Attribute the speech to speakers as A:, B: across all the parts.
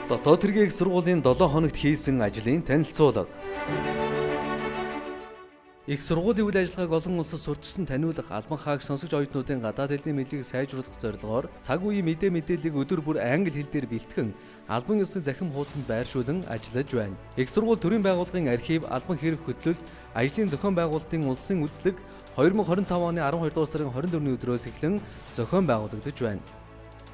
A: Дотоод хэргийн их сургуулийн 7 хоногт хийсэн ажлын танилцуулга. Их сургуулийн үйл ажиллагааг олон улсад сурталчилан таниулах, албан хааг сонсогч оюутнуудын гадаад хэлний мэдлэгийг сайжруулах зорилгоор цаг үеийн мэдээллийг өдөр бүр англи хэл дээр бэлтгэн албан ёсны захим хуудсанд байршуулан ажиллаж байна. Их сургууль төрийн байгууллагын архив, албан хэрэг хөтлөлт, ажлын зохион байгуулалтын улсын үзлэг 2025 оны 12 дугаар сарын 24-ний өдрөөс эхлэн зохион байгуулагдаж байна.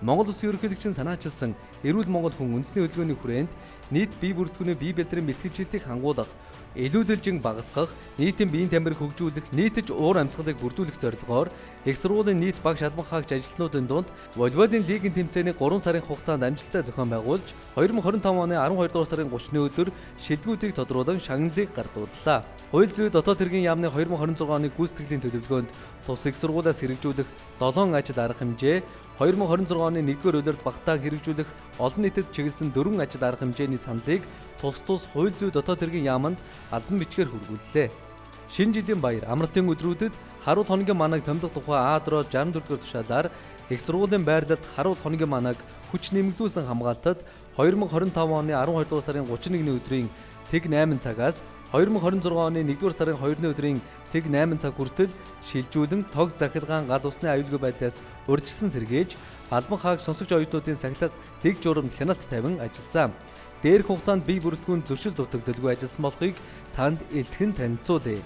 A: Монгол Улсын ерөнхийлөгчийн санаачилсан эрүүл Монгол хүн үндэсний хөтөлбөрийн хүрээнд нийт бие бүртгэгчний бие бэлтрийн бэлтгэгчдийг хангуулах, илүүдэлжин багасгах, нийтийн биеийн тамирыг хөгжүүлэх, нийтж уур амьсгалыг бүрдүүлэх зорилгоор их сургуулийн нийт багш албан хаагч ажилтнуудын дунд волейболын лигийн тэмцээний 3 сарын хугацаанд амжилттай зохион байгуулж 2025 оны 12 дугаар сарын 30-ны өдөр шилдэгүүдийг тодруулан шагналыг гардууллаа. Хууль зүйн дотоод хэргийн яамны 2026 оны гүйцэтгэлийн төлөвлөгөөнд тус их сургуулиас хэрэгжүүлэх 7 ажил арга хэмжээ, 2026 оны 1-р улиралд багтаан хэрэгжүүлэх олон нийтэд чиглэсэн 4 ажил арга хэмжээний саналыг тус хууль зүйн дотоод хэргийн яамд албан бичгээр хүргүүллээ. Шинэ жилийн баяр амралтын өдрүүдэд харуул хоногийн манааг томилох тухай А4 64-р тушаалаар их сургуулийн байрлалд харуул хоногийн манааг хүч нэмэгдүүлсэн хамгаалтад 2025 оны 12 дугаар сарын 31-ний өдрийн тэг 8 цагаас 2026 оны 1-р сарын 2-ны өдрийн тэг 8 цаг хүртэл шилжүүлэн тог захиргаан гал усны аюулгүй байдлаас урьдчилан сэргийлж албан хааг сонсогч оюутнуудын сахилга дэг журамд хяналт тавин ажилласан. Дээрх хугацаанд бие бүрэлдэхүүн зөрчил дутагдaltaгүй ажилласан болохыг танд илтгэн танилцуулъя.